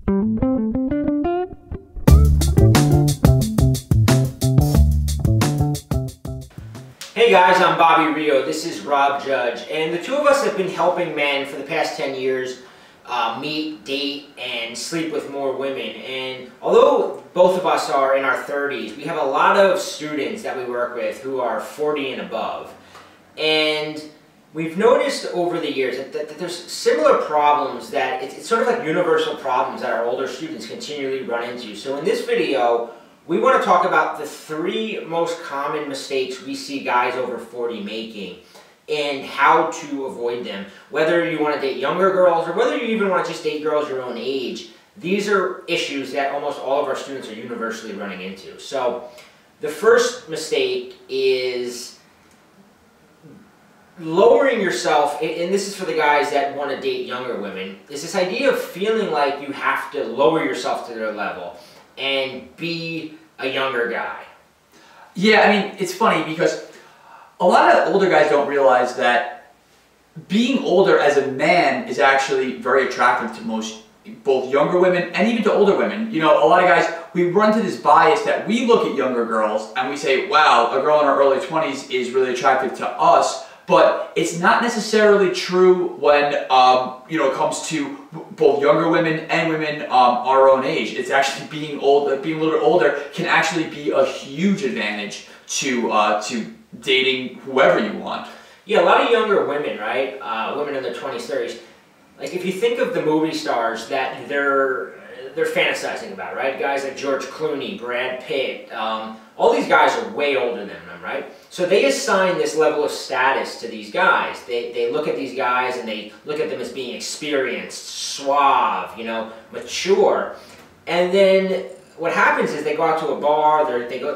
Hey guys, I'm Bobby Rio, this is Rob Judge, and the two of us have been helping men for the past 10 years meet, date, and sleep with more women. And although both of us are in our 30s, we have a lot of students that we work with who are 40 and above. And we've noticed over the years that there's similar problems that it's sort of like universal problems that our older students continually run into. So in this video, we want to talk about the 3 most common mistakes we see guys over 40 making and how to avoid them. Whether you want to date younger girls or whether you even want to just date girls your own age, these are issues that almost all of our students are universally running into. So the first mistake is lowering yourself, and this is for the guys that want to date younger women, is this idea of feeling like you have to lower yourself to their level and be a younger guy. Yeah, I mean, it's funny because a lot of older guys don't realize that being older as a man is actually very attractive to both younger women and even to older women. You know, a lot of guys, we run to this bias that we look at younger girls and we say, wow, a girl in her early 20s is really attractive to us. But it's not necessarily true when you know, it comes to both younger women and women our own age. It's actually being old, being a little bit older can actually be a huge advantage to dating whoever you want. Yeah, a lot of younger women, right? Women in their 20s, 30s. Like if you think of the movie stars that they're fantasizing about, right? Guys like George Clooney, Brad Pitt, all these guys are way older than them, right? So they assign this level of status to these guys. They look at these guys and they look at them as being experienced, suave, you know, mature. And then what happens is they go out to a bar, they go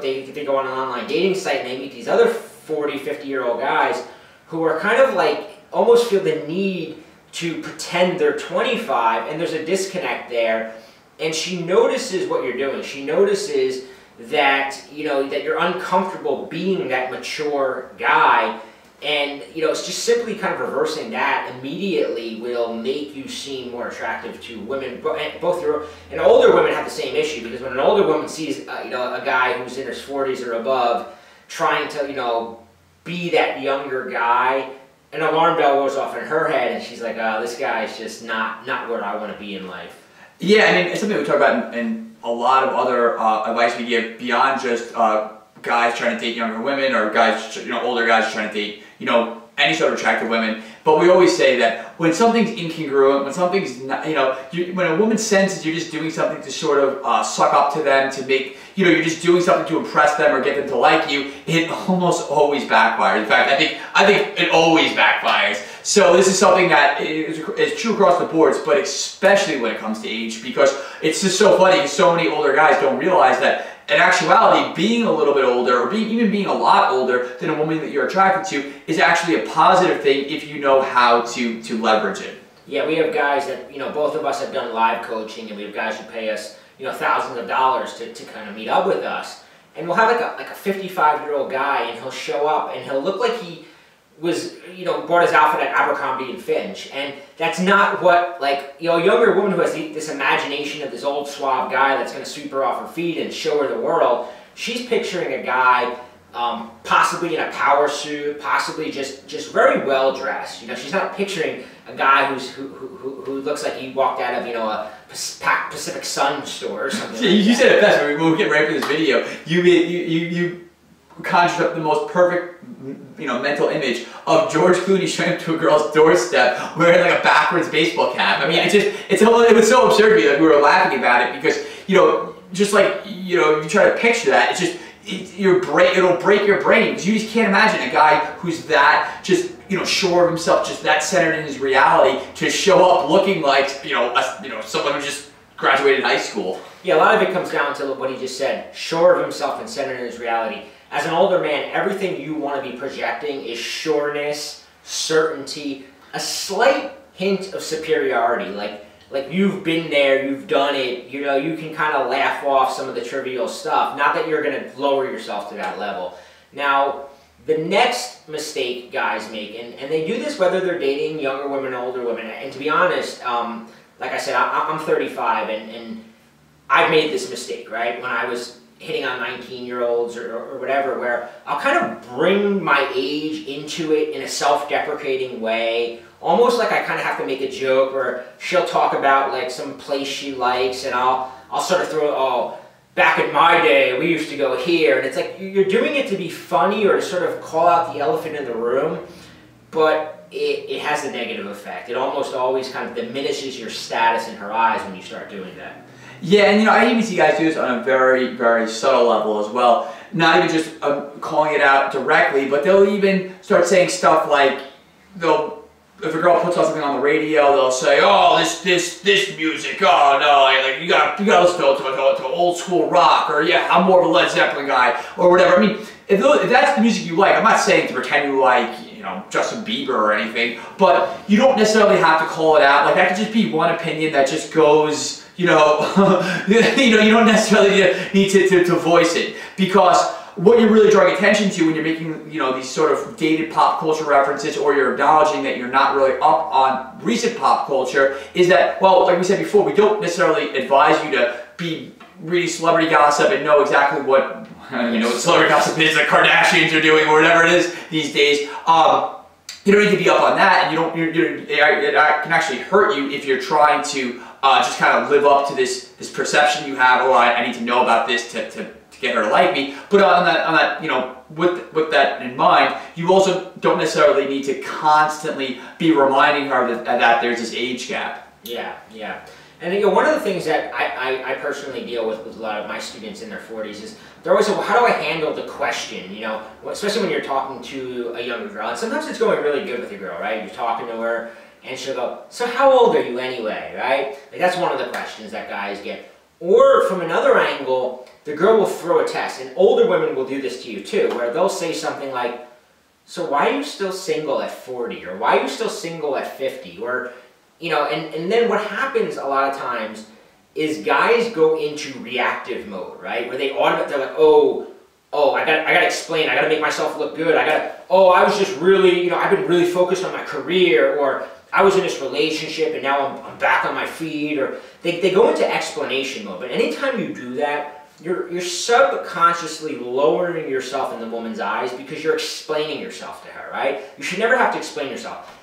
on an online dating site and they meet these other 40, 50-year-old guys who are kind of like, almost feel the need to pretend they're 25, and there's a disconnect there. And she notices what you're doing. She notices that, you know, that you're uncomfortable being that mature guy, and, you know, it's just simply kind of reversing that immediately will make you seem more attractive to women. Both your and older women have the same issue, because when an older woman sees, you know, a guy who's in his 40s or above trying to, you know, be that younger guy, an alarm bell goes off in her head, and she's like, oh, this guy's just not where I want to be in life. Yeah, I mean, it's something we talk about in a lot of other advice we give beyond just guys trying to date younger women or guys, you know, older guys trying to date, you know, any sort of attractive women. But we always say that when something's incongruent, when something's not, you know, when a woman senses you're just doing something to sort of suck up to them, to make, you know, you're just doing something to impress them or get them to like you, it almost always backfires. In fact, I think it always backfires. So this is something that is true across the boards, but especially when it comes to age, because it's just so funny. So many older guys don't realize that in actuality, being a little bit older, or even being a lot older than a woman that you're attracted to, is actually a positive thing if you know how to leverage it. Yeah, we have guys that, you know, both of us have done live coaching, and we have guys who pay us, you know, thousands of dollars to kind of meet up with us. And we'll have like a 55-year-old guy, and he'll show up, and he'll look like he was, you know, bought his outfit at Abercrombie and Finch. And that's not what, like, you know, a younger woman who has this imagination of this old suave guy that's going to sweep her off her feet and show her the world, she's picturing a guy possibly in a power suit, possibly just very well dressed. You know, she's not picturing a guy who looks like he walked out of, you know, a Pacific Sun store or something. Yeah, you said it best when we get ready for this video. You conjured up the most perfect, you know, mental image of George Clooney showing up to a girl's doorstep wearing like a backwards baseball cap. I mean, it was so absurd to me that we were laughing about it, because, you know, just like, you know, you try to picture that, it's just, it'll break your brain, because you just can't imagine a guy who's that just, you know, sure of himself, just that centered in his reality, to show up looking like, you know, someone who just graduated high school. Yeah, a lot of it comes down to what he just said, sure of himself and centered in his reality. As an older man, everything you want to be projecting is sureness, certainty, a slight hint of superiority, like you've been there, you've done it, you know, you can kind of laugh off some of the trivial stuff. Not that you're going to lower yourself to that level. Now, the next mistake guys make, and they do this whether they're dating younger women or older women, and to be honest, like I said, I'm 35, and I've made this mistake, right? When I was hitting on 19-year-olds or whatever, where I'll kind of bring my age into it in a self-deprecating way, almost like I kind of have to make a joke, or she'll talk about like some place she likes, and I'll sort of throw, oh, back in my day, we used to go here, and it's like you're doing it to be funny or to sort of call out the elephant in the room, but it has a negative effect. It almost always kind of diminishes your status in her eyes when you start doing that. Yeah, and I even see guys do this on a very, very subtle level as well. Not even just calling it out directly, but they'll even start saying stuff like, if a girl puts on something on the radio, they'll say, "Oh, this music. Oh no, like you gotta listen to old school rock," or "Yeah, I'm more of a Led Zeppelin guy," or whatever. I mean, if that's the music you like, I'm not saying to pretend you like, Justin Bieber or anything, but you don't necessarily have to call it out. Like that could just be one opinion that just goes. You don't necessarily need to voice it, because what you're really drawing attention to when you're making, these sort of dated pop culture references, or you're acknowledging that you're not really up on recent pop culture, is that, well, like we said before, we don't necessarily advise you to be reading celebrity gossip and know exactly what, what celebrity gossip is, the Kardashians are doing, or whatever it is these days. You don't need to be up on that, and it can actually hurt you if you're trying to just kind of live up to this perception you have. Oh, I need to know about this to get her to like me. But on that, with that in mind, you also don't necessarily need to constantly be reminding her that there's this age gap. Yeah, yeah. And one of the things that I personally deal with a lot of my students in their 40s is they're always like, well, how do I handle the question, especially when you're talking to a younger girl. And sometimes it's going really good with a girl, right? You're talking to her, and she'll go, so how old are you anyway, right? Like that's one of the questions that guys get. Or from another angle, the girl will throw a test, and older women will do this to you too, where they'll say something like, so why are you still single at 40? Or why are you still single at 50? Or, and then what happens a lot of times is guys go into reactive mode, right? Where they're like, oh, I gotta explain, I gotta make myself look good, I was just really, I've been really focused on my career, or I was in this relationship and now I'm back on my feet, or they go into explanation mode. But anytime you do that, you're subconsciously lowering yourself in the woman's eyes because you're explaining yourself to her, right? You should never have to explain yourself.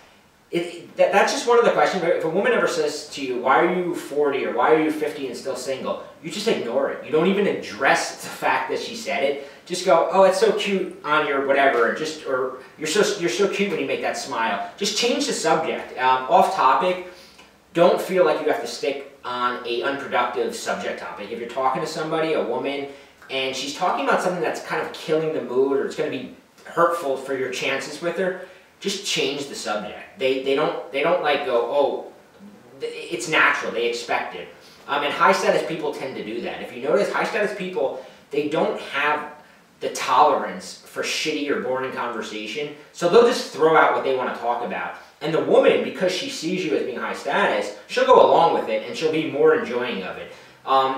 That's just one of the questions. If a woman ever says to you, why are you 40 or why are you 50 and still single, you just ignore it. You don't even address the fact that she said it. Just go, oh, it's so cute on your whatever, or you're so cute when you make that smile. Just change the subject. Off topic, don't feel like you have to stick on a unproductive subject topic. If you're talking to somebody, a woman, and she's talking about something that's kind of killing the mood, or it's going to be hurtful for your chances with her, just change the subject. They don't like go, oh, it's natural, they expect it. And high status people tend to do that. If you notice, high status people, they don't have the tolerance for shitty or boring conversation, so they'll just throw out what they want to talk about. And the woman, because she sees you as being high status, she'll go along with it and she'll be more enjoying of it.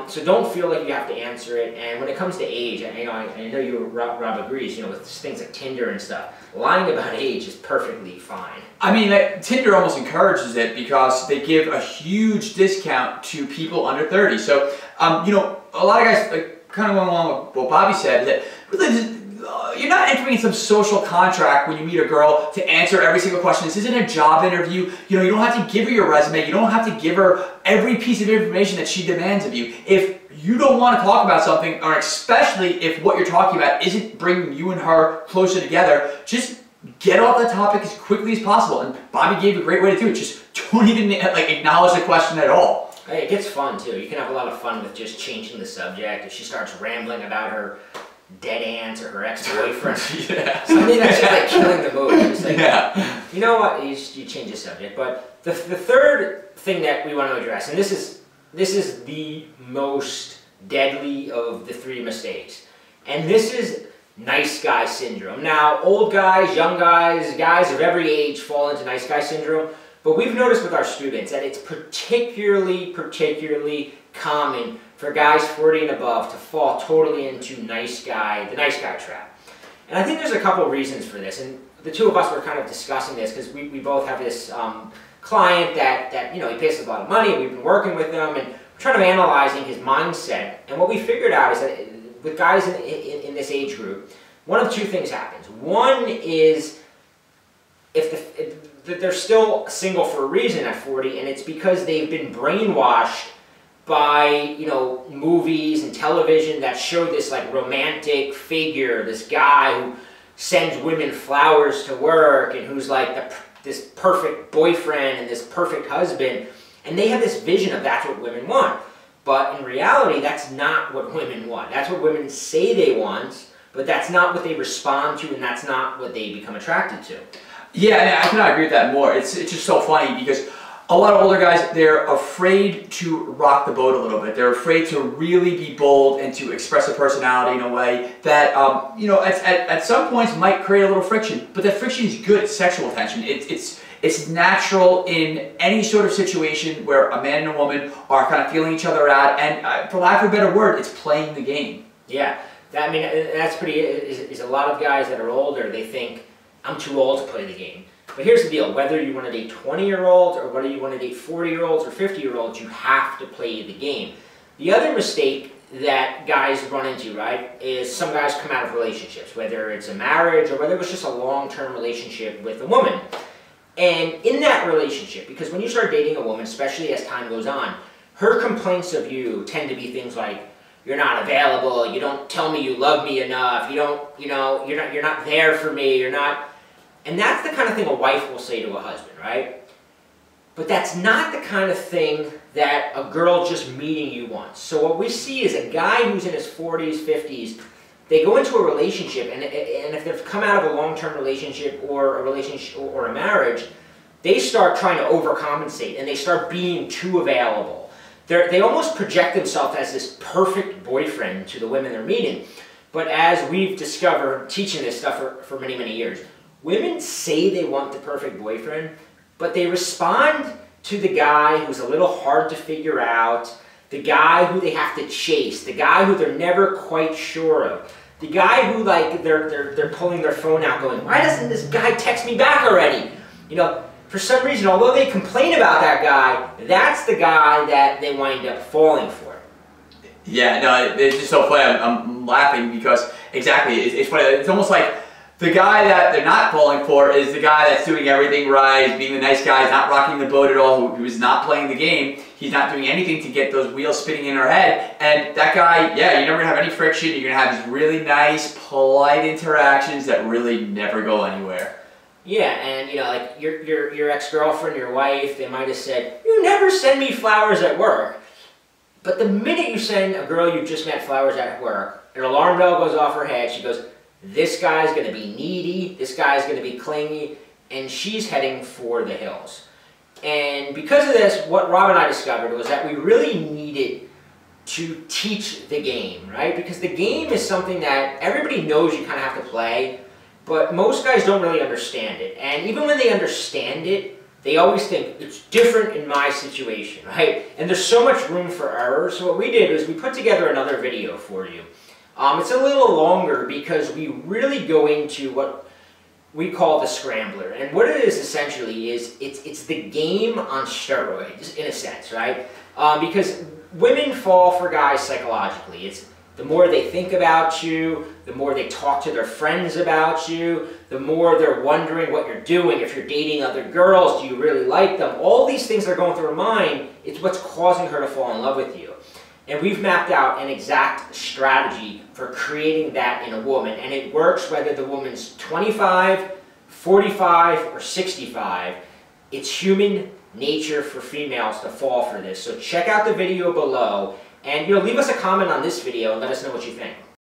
So don't feel like you have to answer it. And when it comes to age, I know you, Rob agrees, with things like Tinder and stuff, lying about age is perfectly fine. I mean, Tinder almost encourages it because they give a huge discount to people under 30. So, a lot of guys, kind of going along with what Bobby said, that really you're not entering some social contract when you meet a girl to answer every single question. This isn't a job interview. You don't have to give her your resume. You don't have to give her every piece of information that she demands of you. If you don't want to talk about something, or especially if what you're talking about isn't bringing you and her closer together, just get off that topic as quickly as possible. And Bobby gave a great way to do it. Just don't even acknowledge the question at all. Hey, it gets fun too. You can have a lot of fun with just changing the subject. If she starts rambling about her dead aunt or her ex-boyfriend, something that's just like killing the mood. It's like, you know what? You change the subject. But the third thing that we want to address, and this is the most deadly of the three mistakes, and this is nice guy syndrome. Now, old guys, young guys, guys of every age fall into nice guy syndrome. But we've noticed with our students that it's particularly common for guys 40 and above to fall totally into the nice guy trap. And I think there's a couple reasons for this. And the two of us were kind of discussing this because we both have this client that you know, he pays us a lot of money, and we've been working with them, and we're trying to analyzing his mindset. And what we figured out is that with guys in this age group, one of two things happens. One is if they're still single for a reason at 40, and it's because they've been brainwashed by, you know, movies and television that show this like romantic figure, this guy who sends women flowers to work and who's like this perfect boyfriend and this perfect husband, and they have this vision of that's what women want. But in reality, that's not what women want. That's what women say they want, but that's not what they respond to, and that's not what they become attracted to. Yeah, I cannot agree with that more. It's just so funny because a lot of older guys, they're afraid to rock the boat a little bit. They're afraid to really be bold and to express a personality in a way that, you know, at some points might create a little friction. But that friction is good. It's sexual tension. It's natural in any sort of situation where a man and a woman are kind of feeling each other out. And for lack of a better word, it's playing the game. Yeah, I mean, that's pretty, is a lot of guys that are older, they think, I'm too old to play the game. But here's the deal, whether you want to date 20-year-olds or whether you want to date 40-year-olds or 50-year-olds, you have to play the game. The other mistake that guys run into, right, is some guys come out of relationships, whether it's a marriage or whether it was just a long-term relationship with a woman. And in that relationship, because when you start dating a woman, especially as time goes on, her complaints of you tend to be things like, you're not available, you don't tell me you love me enough, you don't, you know, you're not there for me, you're not. And that's the kind of thing a wife will say to a husband, right? But that's not the kind of thing that a girl just meeting you wants. So what we see is a guy who's in his 40s, 50s, they go into a relationship, and if they've come out of a long-term relationship or a marriage, they start trying to overcompensate, and they start being too available. They almost project themselves as this perfect boyfriend to the women they're meeting. But as we've discovered, teaching this stuff for many, many years, women say they want the perfect boyfriend, but they respond to the guy who's a little hard to figure out, the guy who they have to chase, the guy who they're never quite sure of, the guy who like they're pulling their phone out going, why doesn't this guy text me back already? You know, for some reason, although they complain about that guy, that's the guy that they wind up falling for. Yeah, no, it's just so funny. I'm laughing because exactly, it's funny. It's almost like the guy that they're not falling for is the guy that's doing everything right, being the nice guy, not rocking the boat at all, who is not playing the game. He's not doing anything to get those wheels spinning in her head. And that guy, yeah, you're never going to have any friction. You're going to have these really nice, polite interactions that really never go anywhere. Yeah, and you know, like your ex-girlfriend, your wife, they might have said, you never send me flowers at work. But the minute you send a girl you've just met flowers at work, an alarm bell goes off her head, she goes, this guy's going to be needy, this guy's going to be clingy, and she's heading for the hills. And because of this, what Rob and I discovered was that we really needed to teach the game, right? Because the game is something that everybody knows you kind of have to play, but most guys don't really understand it. And even when they understand it, they always think, it's different in my situation, right? And there's so much room for error. So what we did was we put together another video for you. It's a little longer because we really go into what we call the scrambler. And what it is essentially is it's the game on steroids, in a sense, right? Because women fall for guys psychologically. It's the more they think about you, the more they talk to their friends about you, the more they're wondering what you're doing, if you're dating other girls, do you really like them? All these things that are going through her mind, it's what's causing her to fall in love with you. And we've mapped out an exact strategy for creating that in a woman. And it works whether the woman's 25, 45, or 65. It's human nature for females to fall for this. So check out the video below. And leave us a comment on this video and let us know what you think.